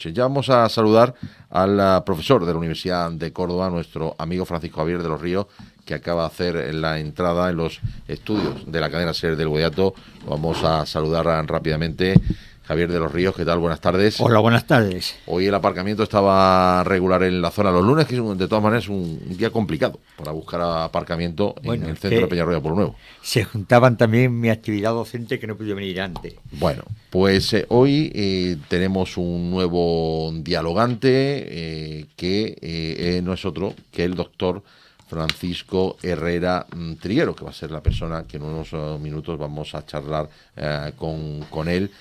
noches. Ya vamos a saludar al profesor de la Universidad de Córdoba, nuestro amigo Francisco Javier de los Ríos, que acaba de hacer la entrada en los estudios de la cadena SER del Guadiato. Lo vamos a saludar rápidamente. Javier de los Ríos, ¿qué tal? Buenas tardes. Hola, buenas tardes. Hoy el aparcamiento estaba regular en la zona los lunes, que de todas maneras es un día complicado para buscar aparcamiento en el centro de Peñarroya por Nuevo. Se juntaban también mi actividad docente que no pude venir antes. Bueno, pues hoy tenemos un nuevo dialogante que no es otro que el doctor Francisco Herrera Triguero, que va a ser la persona que en unos minutos vamos a charlar con él.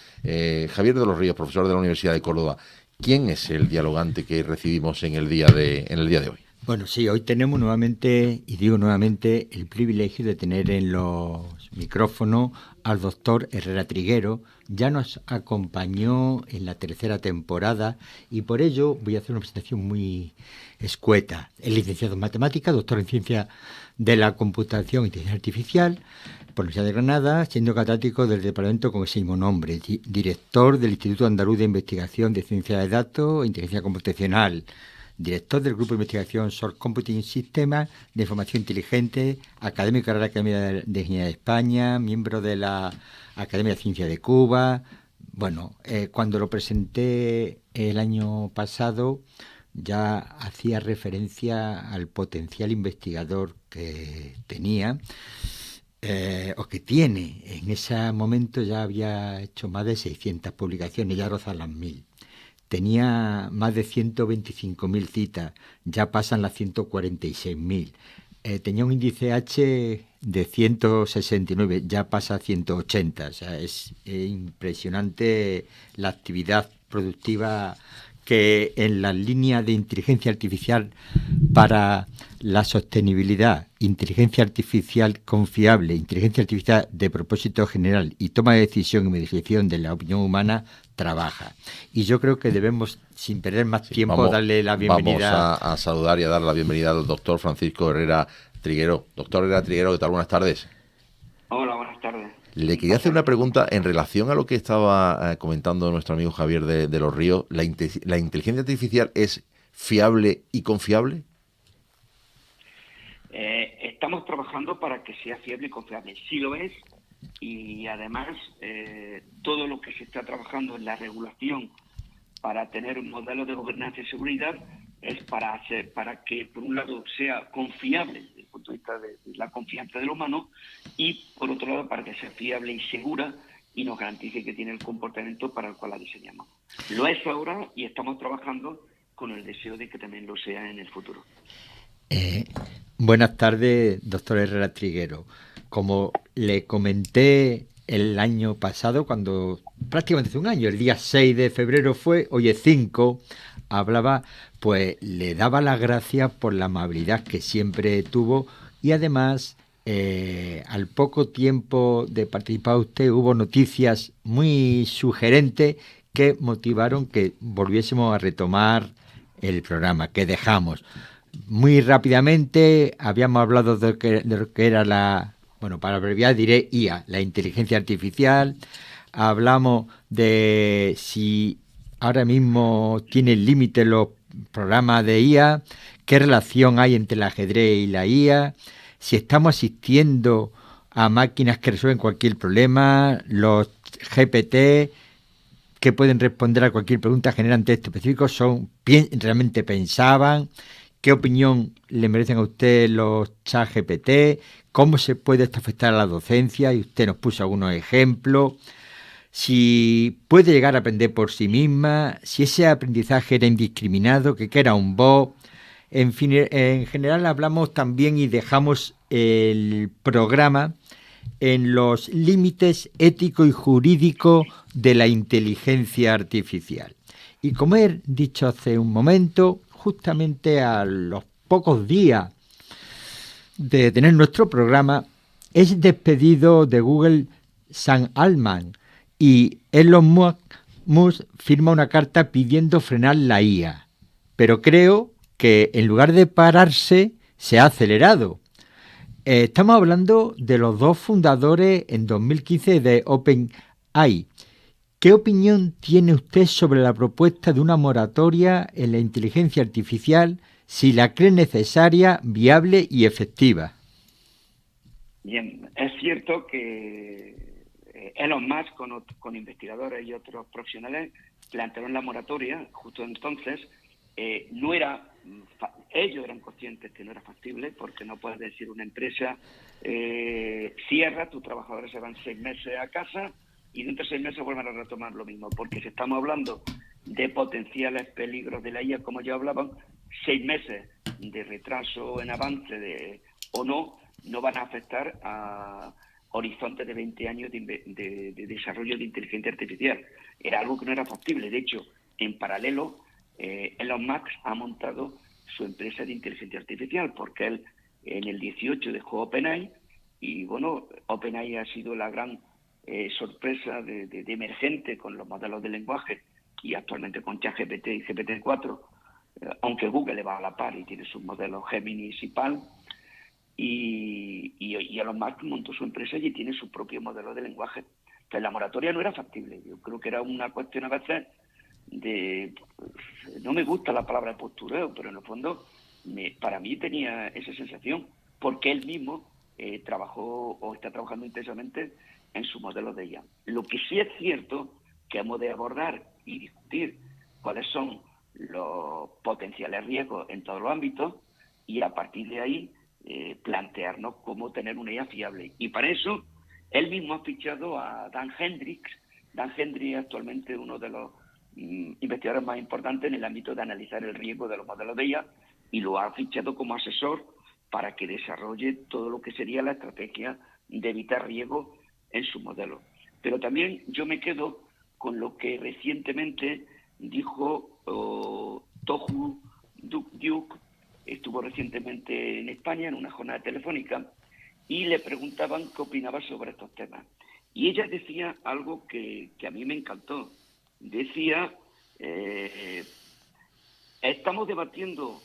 Javier de los Ríos, profesor de la Universidad de Córdoba, ¿quién es el dialogante que recibimos en el día de hoy? Bueno, sí, hoy tenemos nuevamente, y digo nuevamente, el privilegio de tener en los micrófonos al doctor Herrera Triguero. Ya nos acompañó en la tercera temporada y por ello voy a hacer una presentación muy escueta. Es licenciado en matemáticas, doctor en ciencia de la computación e inteligencia artificial por la Universidad de Granada, siendo catedrático del departamento con ese mismo nombre, director del Instituto Andaluz de Investigación de Ciencia de Datos e Inteligencia Computacional, director del Grupo de Investigación Source Computing Systems de Información Inteligente, académico de la Academia de Ingeniería de España, miembro de la Academia de Ciencia de Cuba. Bueno, cuando lo presenté el año pasado ya hacía referencia al potencial investigador que tenía, o que tiene. En ese momento ya había hecho más de 600 publicaciones, ya rozan las 1000. Tenía más de 125.000 citas, ya pasan las 146.000. Tenía un índice H de 169, ya pasa a 180. O sea, es impresionante la actividad productiva que en la línea de inteligencia artificial para la sostenibilidad, inteligencia artificial confiable, inteligencia artificial de propósito general y toma de decisión y modificación de la opinión humana, trabaja. Y yo creo que debemos, sin perder más tiempo, darle la bienvenida. Vamos a saludar y a dar la bienvenida al doctor Francisco Herrera Triguero. Doctor Herrera Triguero, ¿qué tal? Buenas tardes. Hola, buenas tardes. Le quería hacer una pregunta en relación a lo que estaba comentando nuestro amigo Javier de los Ríos. ¿La inteligencia artificial es fiable y confiable? Estamos trabajando para que sea fiable y confiable. Sí lo es, y además todo lo que se está trabajando en la regulación para tener un modelo de gobernanza y seguridad es para que, por un lado, sea confiable desde el punto de vista de la confianza del humano y, por otro lado, para que sea fiable y segura y nos garantice que tiene el comportamiento para el cual la diseñamos. Lo es ahora y estamos trabajando con el deseo de que también lo sea en el futuro. Buenas tardes, doctor Herrera Triguero. Como le comenté el año pasado, cuando prácticamente hace un año, el día 6 de febrero fue, hoy es 5, hablaba, pues le daba las gracias por la amabilidad que siempre tuvo y además al poco tiempo de participar usted hubo noticias muy sugerentes que motivaron que volviésemos a retomar el programa que dejamos. Muy rápidamente habíamos hablado de lo que era para abreviar diré IA, la inteligencia artificial. Hablamos de si ahora mismo tienen límite los programas de IA, qué relación hay entre el ajedrez y la IA, si estamos asistiendo a máquinas que resuelven cualquier problema, los GPT que pueden responder a cualquier pregunta, generan textos específicos, realmente pensaban. ¿Qué opinión le merecen a usted los ChatGPT? ¿Cómo se puede esto afectar a la docencia? Y usted nos puso algunos ejemplos. Si puede llegar a aprender por sí misma, si ese aprendizaje era indiscriminado, que era un bot. En fin, en general hablamos también y dejamos el programa en los límites ético y jurídico de la inteligencia artificial. Y como he dicho hace un momento, justamente a los pocos días de tener nuestro programa, es despedido de Google Sam Altman y Elon Musk firma una carta pidiendo frenar la IA. Pero creo que en lugar de pararse, se ha acelerado. Estamos hablando de los dos fundadores en 2015 de OpenAI, ¿Qué opinión tiene usted sobre la propuesta de una moratoria en la inteligencia artificial, si la cree necesaria, viable y efectiva? Bien, es cierto que Elon Musk con investigadores y otros profesionales plantearon la moratoria justo entonces. No era, ellos eran conscientes que no era factible, porque no puedes decir una empresa cierra, tus trabajadores se van 6 meses a casa y dentro de 6 meses vuelven a retomar lo mismo, porque si estamos hablando de potenciales peligros de la IA, como ya hablaban, 6 meses de retraso en avance o no van a afectar a horizontes de 20 años de desarrollo de inteligencia artificial. Era algo que no era factible. De hecho, en paralelo, Elon Musk ha montado su empresa de inteligencia artificial, porque él en el 18 dejó OpenAI y, bueno, OpenAI ha sido la gran sorpresa de emergente con los modelos de lenguaje y actualmente con ChatGPT y GPT-4, aunque Google le va a la par y tiene sus modelos Gemini y Palm. Y Elon Musk montó su empresa y tiene su propio modelo de lenguaje. Entonces la moratoria no era factible. Yo creo que era una cuestión a veces no me gusta la palabra postureo, pero en el fondo para mí tenía esa sensación, porque él mismo trabajó o está trabajando intensamente en su modelo de IA. Lo que sí es cierto que hemos de abordar y discutir cuáles son los potenciales riesgos en todos los ámbitos y a partir de ahí plantearnos cómo tener una IA fiable. Y para eso él mismo ha fichado a Dan Hendricks. Dan Hendricks es actualmente uno de los investigadores más importantes en el ámbito de analizar el riesgo de los modelos de IA, y lo ha fichado como asesor para que desarrolle todo lo que sería la estrategia de evitar riesgo en su modelo. Pero también yo me quedo con lo que recientemente dijo Tohu Duke. Estuvo recientemente en España en una jornada telefónica y le preguntaban qué opinaba sobre estos temas. Y ella decía algo que a mí me encantó. Decía, estamos debatiendo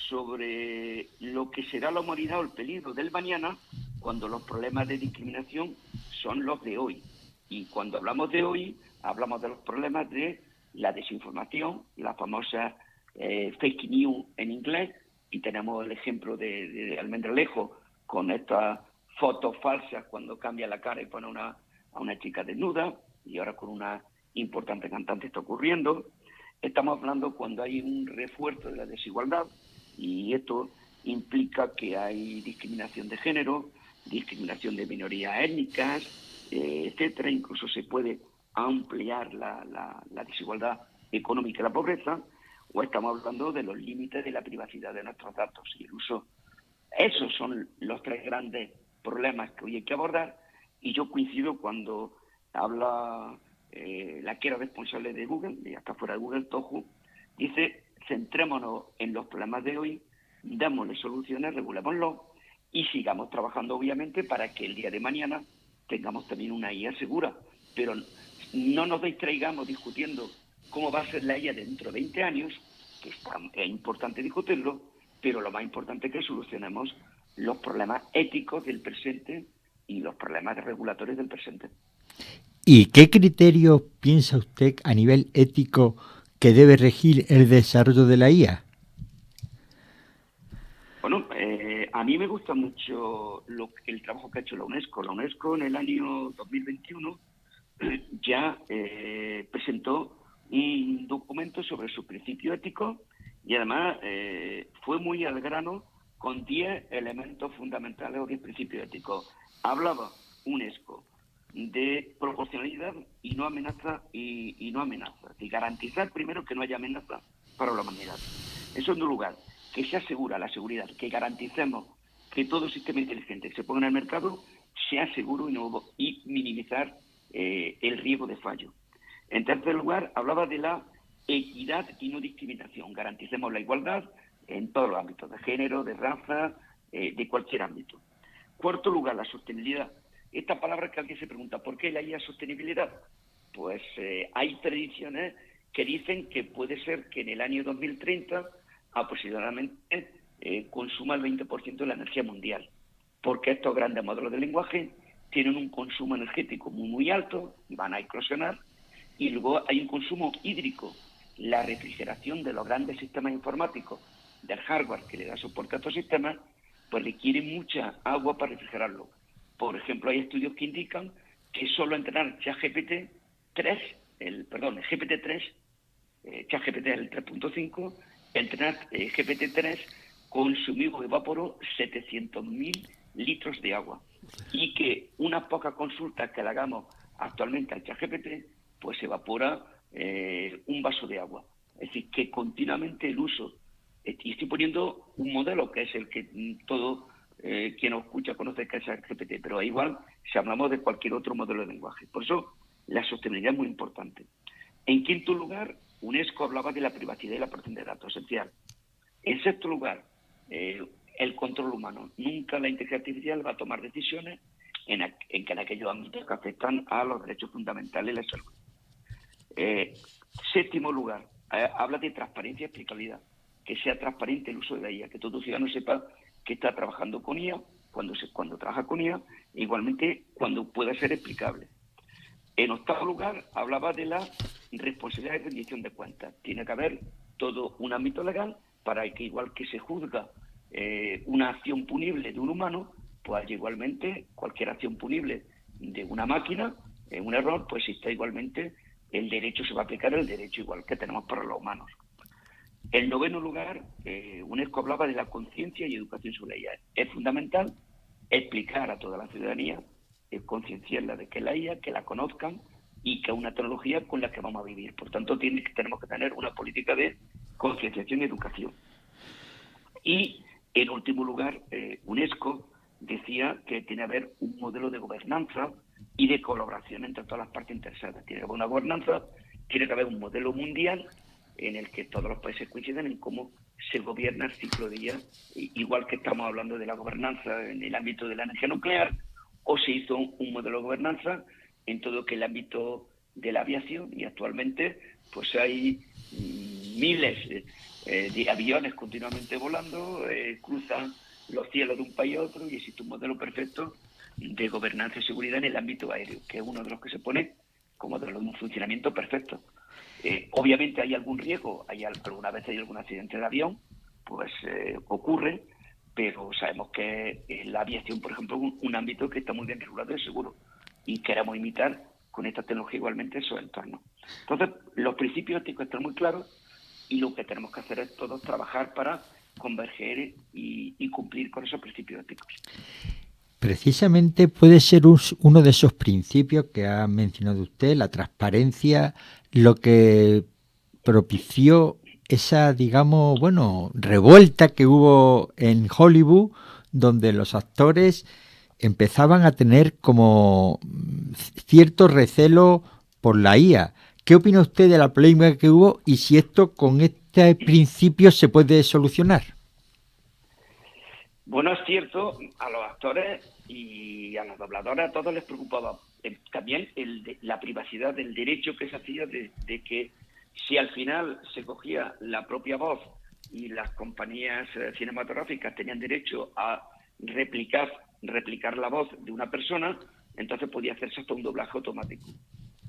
sobre lo que será la humanidad o el peligro del mañana, cuando los problemas de discriminación son los de hoy. Y cuando hablamos de hoy, hablamos de los problemas de la desinformación, la famosa fake news en inglés, y tenemos el ejemplo de Almendralejo con estas fotos falsas cuando cambia la cara y pone a una chica desnuda, y ahora con una importante cantante está ocurriendo. Estamos hablando cuando hay un refuerzo de la desigualdad, y esto implica que hay discriminación de género, discriminación de minorías étnicas, etcétera. Incluso se puede ampliar la desigualdad económica y la pobreza, o estamos hablando de los límites de la privacidad de nuestros datos y el uso. Esos son los 3 grandes problemas que hoy hay que abordar, y yo coincido cuando habla la que era responsable de Google, y hasta fuera de Google, Tohu, dice: centrémonos en los problemas de hoy, démosle soluciones, regulémoslo y sigamos trabajando, obviamente, para que el día de mañana tengamos también una IA segura. Pero no nos distraigamos discutiendo cómo va a ser la IA dentro de 20 años, que es importante discutirlo, pero lo más importante es que solucionemos los problemas éticos del presente y los problemas regulatorios del presente. ¿Y qué criterio piensa usted a nivel ético que debe regir el desarrollo de la IA? Bueno, a mí me gusta mucho el trabajo que ha hecho la UNESCO. La UNESCO en el año 2021 ya presentó un documento sobre su principio ético, y además fue muy al grano con 10 elementos fundamentales o 10 principios éticos. Hablaba UNESCO de proporcionalidad y no amenaza y no amenaza, y garantizar primero que no haya amenaza para la humanidad. En segundo lugar, que se asegura la seguridad, que garanticemos que todo sistema inteligente que se ponga en el mercado sea seguro y minimizar el riesgo de fallo. En tercer lugar, hablaba de la equidad y no discriminación. Garanticemos la igualdad en todos los ámbitos, de género, de raza, de cualquier ámbito. Cuarto lugar, la sostenibilidad. Esta palabra que alguien se pregunta, ¿por qué la IA sostenibilidad? Pues hay predicciones que dicen que puede ser que en el año 2030 aproximadamente consuma el 20% de la energía mundial, porque estos grandes modelos de lenguaje tienen un consumo energético muy, muy alto y van a eclosionar, y luego hay un consumo hídrico. La refrigeración de los grandes sistemas informáticos, del hardware que le da soporte a estos sistemas, pues requiere mucha agua para refrigerarlo. Por ejemplo, hay estudios que indican que solo entrenar ChatGPT 3, el GPT-3, ChatGPT es el 3.5, entrenar GPT-3 consumió, evaporó 700.000 litros de agua. Y que unas pocas consultas que le hagamos actualmente al ChatGPT, pues evapora un vaso de agua. Es decir, que continuamente el uso, y estoy poniendo un modelo que es el que todo quien nos escucha conoce, que es el GPT, pero igual si hablamos de cualquier otro modelo de lenguaje. Por eso la sostenibilidad es muy importante. En quinto lugar, UNESCO hablaba de la privacidad y la protección de datos, esencial. En sexto lugar, el control humano. Nunca la inteligencia artificial va a tomar decisiones en aquellos ámbitos que afectan a los derechos fundamentales y la salud. Séptimo lugar, habla de transparencia y explicabilidad. Que sea transparente el uso de la IA, que todo ciudadano sepa que está trabajando con IA, cuando trabaja con IA, igualmente cuando pueda ser explicable. En octavo lugar, hablaba de la responsabilidad de rendición de cuentas. Tiene que haber todo un ámbito legal para que, igual que se juzga una acción punible de un humano, pues igualmente cualquier acción punible de una máquina, un error, pues exista igualmente el derecho, se va a aplicar el derecho igual que tenemos para los humanos. En noveno lugar, UNESCO hablaba de la conciencia y educación sobre la IA. Es fundamental explicar a toda la ciudadanía, concienciarla de que es la IA, que la conozcan y que es una tecnología con la que vamos a vivir. Por tanto, tenemos que tener una política de concienciación y educación. Y, en último lugar, UNESCO decía que tiene que haber un modelo de gobernanza y de colaboración entre todas las partes interesadas. Tiene que haber una gobernanza, tiene que haber un modelo mundial en el que todos los países coinciden en cómo se gobierna el ciclo de IA, igual que estamos hablando de la gobernanza en el ámbito de la energía nuclear, o se hizo un modelo de gobernanza en todo el ámbito de la aviación, y actualmente pues hay miles de aviones continuamente volando, cruzan los cielos de un país a otro, y existe un modelo perfecto de gobernanza y seguridad en el ámbito aéreo, que es uno de los que se pone como de un funcionamiento perfecto. Obviamente hay algún riesgo, alguna vez hay algún accidente de avión, pues ocurre, pero sabemos que la aviación, por ejemplo, es un ámbito que está muy bien regulado y seguro, y queremos imitar con esta tecnología igualmente esos entornos. Entonces, los principios éticos están muy claros y lo que tenemos que hacer es todos trabajar para converger y cumplir con esos principios éticos. Precisamente puede ser uno de esos principios que ha mencionado usted, la transparencia, lo que propició esa, digamos, revuelta que hubo en Hollywood, donde los actores empezaban a tener como cierto recelo por la IA. ¿Qué opina usted de la polémica que hubo y si esto con este principio se puede solucionar? Bueno, es cierto, a los actores y a los dobladores a todos les preocupaba también la privacidad del derecho que se hacía de que si al final se cogía la propia voz y las compañías cinematográficas tenían derecho a replicar la voz de una persona, entonces podía hacerse hasta un doblaje automático.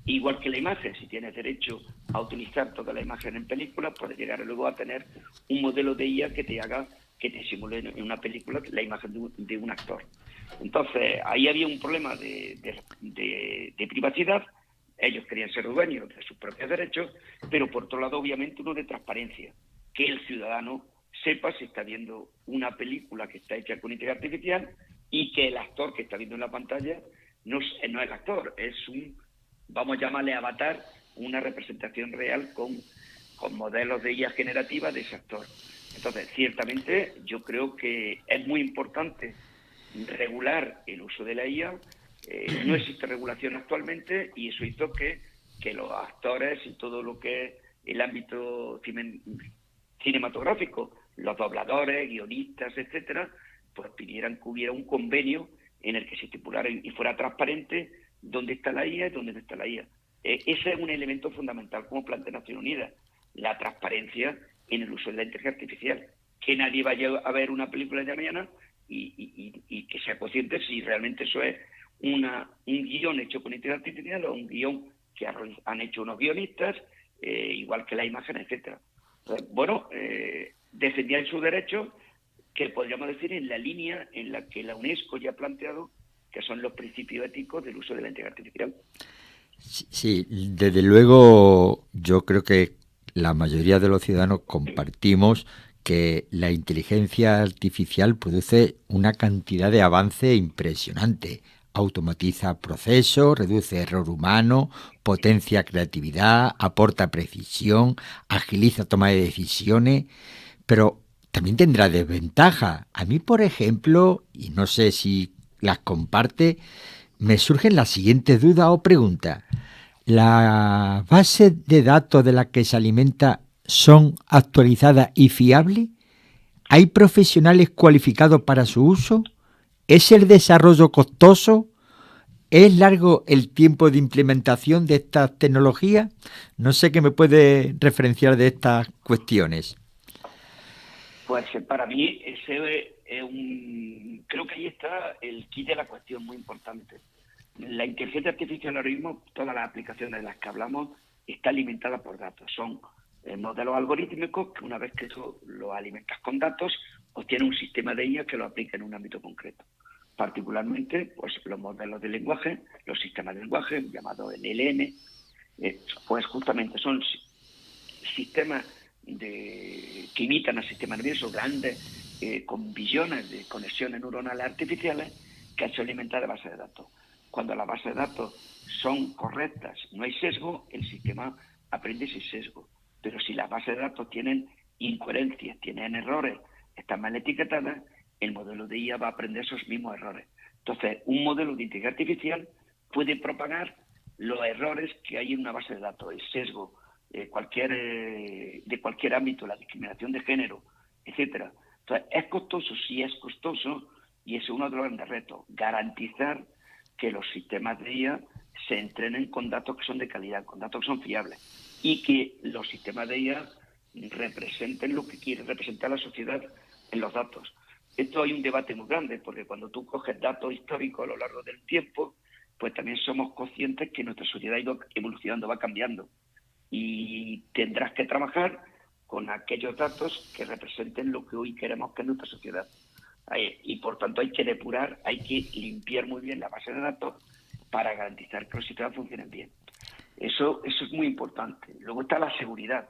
Igual que la imagen, si tienes derecho a utilizar toda la imagen en películas, puedes llegar luego a tener un modelo de IA que te simule en una película la imagen de un actor. Entonces, ahí había un problema de privacidad. Ellos querían ser dueños de sus propios derechos, pero por otro lado, obviamente, uno de transparencia, que el ciudadano sepa si está viendo una película que está hecha con inteligencia artificial y que el actor que está viendo en la pantalla no es el actor, es vamos a llamarle avatar, una representación real con modelos de IA generativa de ese actor. Entonces, ciertamente, yo creo que es muy importante regular el uso de la IA. No existe regulación actualmente y eso hizo que los actores y todo lo que es el ámbito cinematográfico, los dobladores, guionistas, etcétera, pues pidieran que hubiera un convenio en el que se estipulara y fuera transparente dónde está la IA y dónde no está la IA. Ese es un elemento fundamental como plantea Naciones Unidas, la transparencia en el uso de la inteligencia artificial. Que nadie vaya a ver una película de mañana y que sea consciente si realmente eso es un guión hecho con inteligencia artificial o un guión que han hecho unos guionistas, igual que la imagen, etcétera. Bueno, defendían su derecho, que podríamos decir en la línea en la que la UNESCO ya ha planteado, que son los principios éticos del uso de la inteligencia artificial. Sí, desde luego yo creo que la mayoría de los ciudadanos compartimos que la inteligencia artificial produce una cantidad de avance impresionante. Automatiza procesos, reduce error humano, potencia creatividad, aporta precisión, agiliza toma de decisiones, pero también tendrá desventajas. A mí, por ejemplo, y no sé si las comparte, me surgen las siguientes dudas o preguntas. ¿La base de datos de la que se alimenta son actualizadas y fiables? ¿Hay profesionales cualificados para su uso? ¿Es el desarrollo costoso? ¿Es largo el tiempo de implementación de estas tecnologías? No sé qué me puede referenciar de estas cuestiones. Pues para mí creo que ahí está el kit de la cuestión muy importante. La inteligencia artificial ahora mismo, todas las aplicaciones de las que hablamos, está alimentada por datos. Son modelos algorítmicos que una vez que tú los alimentas con datos, obtienes un sistema de IA que lo aplica en un ámbito concreto. Particularmente, pues los modelos de lenguaje, los sistemas de lenguaje, llamados LLM, pues justamente son sistemas que imitan al sistema nervioso grandes, con billones de conexiones neuronales artificiales que han sido alimentadas de bases de datos. Cuando las bases de datos son correctas, no hay sesgo, el sistema aprende sin sesgo. Pero si las bases de datos tienen incoherencias, tienen errores, están mal etiquetadas, el modelo de IA va a aprender esos mismos errores. Entonces, un modelo de inteligencia artificial puede propagar los errores que hay en una base de datos, el sesgo, de cualquier ámbito, la discriminación de género, etcétera. Entonces, ¿es costoso? Sí es costoso, y es uno de los grandes retos, garantizar que los sistemas de IA se entrenen con datos que son de calidad, con datos que son fiables, y que los sistemas de IA representen lo que quiere representar la sociedad en los datos. Esto hay un debate muy grande, porque cuando tú coges datos históricos a lo largo del tiempo, pues también somos conscientes que nuestra sociedad ha ido evolucionando, va cambiando, y tendrás que trabajar con aquellos datos que representen lo que hoy queremos que es nuestra sociedad. Y por tanto hay que depurar, hay que limpiar muy bien la base de datos para garantizar que los sistemas funcionen bien. Eso es muy importante. Luego está la seguridad.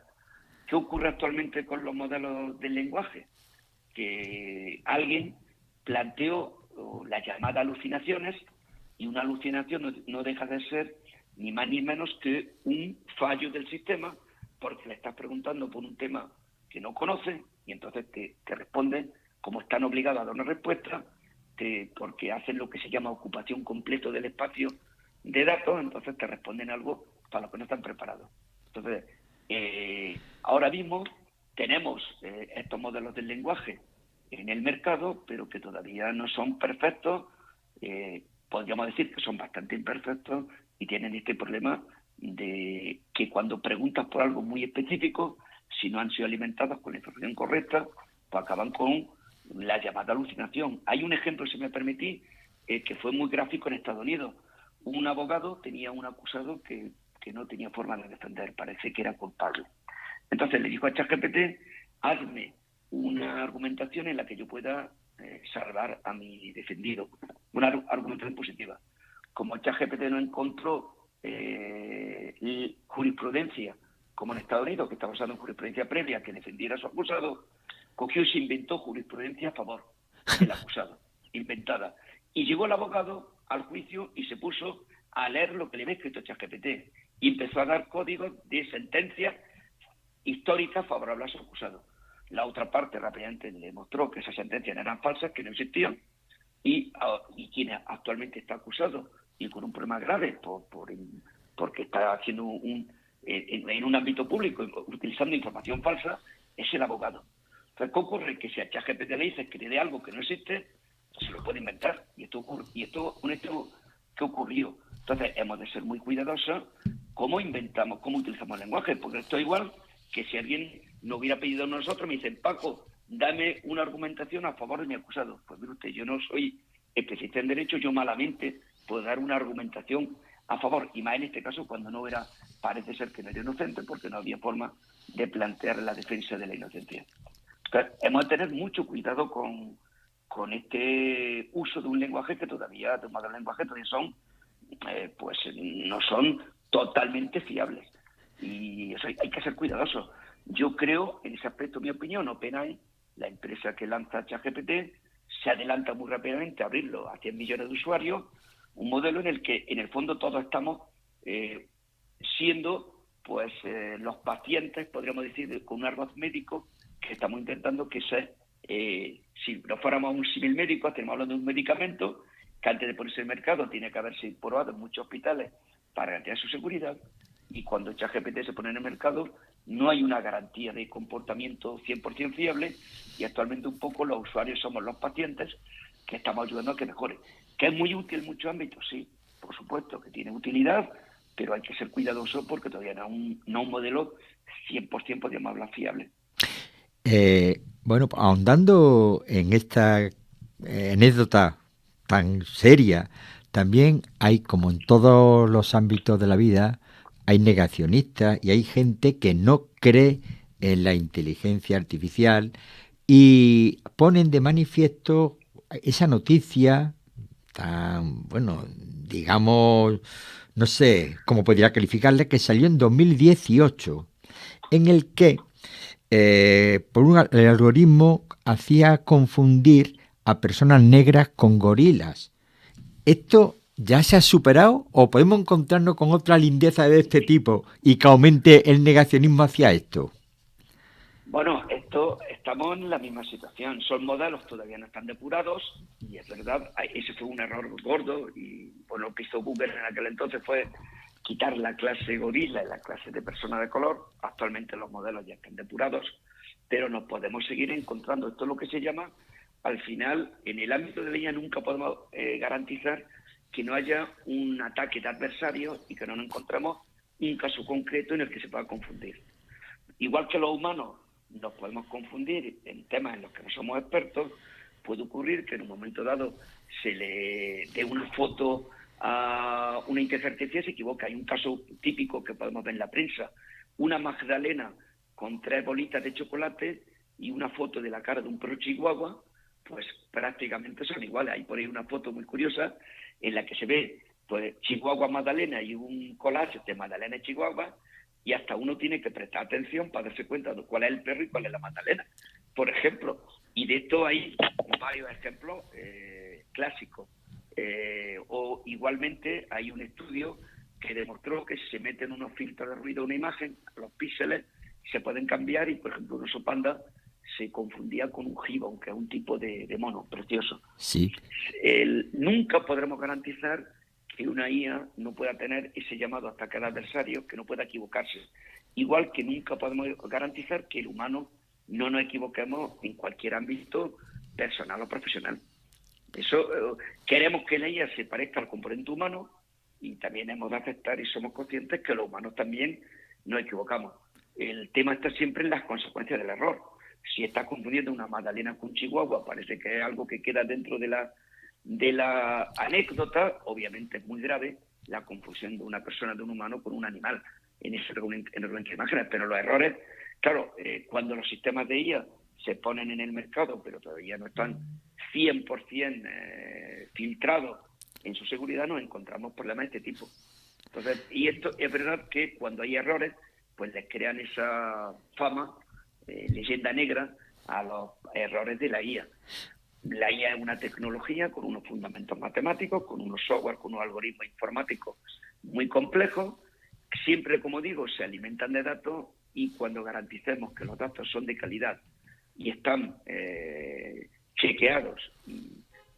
¿Qué ocurre actualmente con los modelos del lenguaje? Que alguien planteó las llamadas alucinaciones, y una alucinación no deja de ser ni más ni menos que un fallo del sistema, porque le estás preguntando por un tema que no conoce, y entonces te responden como están obligados a dar una respuesta, porque hacen lo que se llama ocupación completa del espacio de datos, entonces te responden algo para lo que no están preparados. Entonces, ahora mismo tenemos estos modelos del lenguaje en el mercado, pero que todavía no son perfectos, podríamos decir que son bastante imperfectos, y tienen este problema de que cuando preguntas por algo muy específico, si no han sido alimentados con la información correcta, pues acaban con la llamada alucinación. Hay un ejemplo, si me permitís, que fue muy gráfico en Estados Unidos. Un abogado tenía un acusado que no tenía forma de defender, parece que era culpable. Entonces le dijo a ChatGPT, hazme una argumentación en la que yo pueda salvar a mi defendido, una argumentación positiva. Como ChatGPT no encontró jurisprudencia, como en Estados Unidos, que estaba usando jurisprudencia previa que defendiera a su acusado, cogió y se inventó jurisprudencia a favor del acusado, inventada. Y llegó el abogado al juicio y se puso a leer lo que le había escrito ChatGPT, y empezó a dar códigos de sentencia histórica favorable a su acusado. La otra parte rápidamente le demostró que esas sentencias eran falsas, que no existían, y quien actualmente está acusado y con un problema grave porque está haciendo en un ámbito público, utilizando información falsa, es el abogado. Entonces, ¿qué ocurre? Que si a ChatGPT le dices que le dé algo que no existe, se lo puede inventar. Y esto ¿qué ocurrió? Entonces, hemos de ser muy cuidadosos cómo inventamos, cómo utilizamos el lenguaje, porque esto es igual que si alguien nos hubiera pedido a nosotros, me dicen, Paco, dame una argumentación a favor de mi acusado. Pues mire usted, yo no soy especialista en derecho, yo malamente puedo dar una argumentación a favor, y más en este caso cuando parece ser que no era inocente, porque no había forma de plantear la defensa de la inocencia. Entonces, hemos de tener mucho cuidado con este uso de un lenguaje que todavía, de un modelo de lenguaje todavía pues no son totalmente fiables. Y eso hay que ser cuidadoso. Yo creo, en ese aspecto, mi opinión, OpenAI, la empresa que lanza ChatGPT, se adelanta muy rápidamente a abrirlo a 100 millones de usuarios, un modelo en el que, en el fondo, todos estamos siendo pues los pacientes, podríamos decir, con un argot médico, que estamos intentando que sea, si no fuéramos un símil médico, estamos hablando de un medicamento que antes de ponerse en el mercado tiene que haberse probado en muchos hospitales para garantizar su seguridad, y cuando ChatGPT se pone en el mercado no hay una garantía de comportamiento 100% fiable, y actualmente un poco los usuarios somos los pacientes que estamos ayudando a que mejore. ¿Que es muy útil en muchos ámbitos? Sí, por supuesto que tiene utilidad, pero hay que ser cuidadoso porque todavía no un modelo 100% podríamos hablar fiable. Bueno, ahondando en esta anécdota tan seria, también hay, como en todos los ámbitos de la vida, hay negacionistas y hay gente que no cree en la inteligencia artificial y ponen de manifiesto esa noticia tan, bueno, digamos, no sé cómo podría calificarla, que salió en 2018, en el que el algoritmo hacía confundir a personas negras con gorilas. ¿Esto ya se ha superado o podemos encontrarnos con otra lindeza de este tipo y que aumente el negacionismo hacia esto? Bueno, estamos en la misma situación. Son modelos todavía no están depurados y es verdad, ese fue un error gordo, y bueno, lo que hizo Google en aquel entonces fue quitar la clase gorila y la clase de persona de color. Actualmente los modelos ya están depurados, pero nos podemos seguir encontrando. Esto es lo que se llama, al final, en el ámbito de la IA nunca podemos garantizar que no haya un ataque de adversarios y que no nos encontremos un caso concreto en el que se pueda confundir. Igual que los humanos nos podemos confundir en temas en los que no somos expertos, puede ocurrir que en un momento dado se le dé una foto a una inteligencia artificial, se equivoca. Hay un caso típico que podemos ver en la prensa: una magdalena con 3 bolitas de chocolate y una foto de la cara de un perro chihuahua, pues prácticamente son iguales. Hay por ahí una foto muy curiosa en la que se ve pues Chihuahua Magdalena y un collage de Magdalena y Chihuahua, y hasta uno tiene que prestar atención para darse cuenta de cuál es el perro y cuál es la Magdalena, por ejemplo. Y de esto hay varios ejemplos clásicos. O igualmente hay un estudio que demostró que si se meten unos filtros de ruido a una imagen, los píxeles se pueden cambiar, y por ejemplo un oso panda se confundía con un gibbon, que es un tipo de mono precioso. Sí. Nunca podremos garantizar que una IA no pueda tener ese llamado ataque al adversario, que no pueda equivocarse. Igual que nunca podemos garantizar que el humano no nos equivoquemos en cualquier ámbito personal o profesional. Eso queremos que la IA se parezca al componente humano, y también hemos de aceptar y somos conscientes que los humanos también nos equivocamos. El tema está siempre en las consecuencias del error. Si estás confundiendo una magdalena con chihuahua, parece que es algo que queda dentro de la anécdota. Obviamente es muy grave la confusión de una persona, de un humano, con un animal en ese orden de imágenes. Pero los errores, claro, cuando los sistemas de IA se ponen en el mercado, pero todavía no están 100% filtrados en su seguridad, nos encontramos problemas de este tipo. Entonces, y esto es verdad que cuando hay errores, pues les crean esa fama, leyenda negra, a los errores de la IA. La IA es una tecnología con unos fundamentos matemáticos, con unos software, con unos algoritmos informáticos muy complejos. Siempre, como digo, se alimentan de datos, y cuando garanticemos que los datos son de calidad y están chequeados,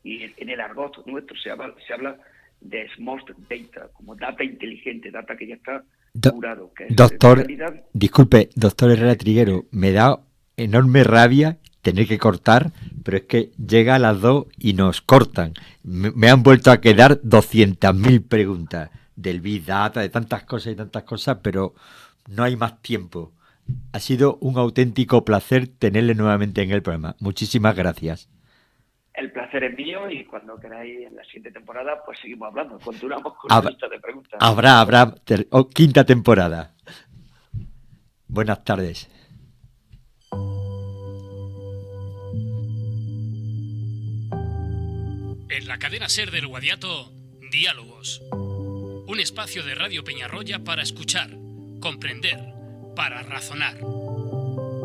y en el argot nuestro se habla de smart data, como data inteligente, data que ya está curado, que es doctor, de calidad. Disculpe, doctor Herrera Triguero, me da enorme rabia tener que cortar, pero es que llega a las 2 y nos cortan. Me han vuelto a quedar 200.000 preguntas del Big Data, de tantas cosas, pero no hay más tiempo. Ha sido un auténtico placer tenerle nuevamente en el programa. Muchísimas gracias. el placer es mío y cuando queráis en la siguiente temporada, pues seguimos hablando. Continuamos con la lista de preguntas. Habrá quinta temporada. Buenas tardes. En la cadena SER del Guadiato, Diálogos. Un espacio de Radio Peñarroya para escuchar, comprender, para razonar.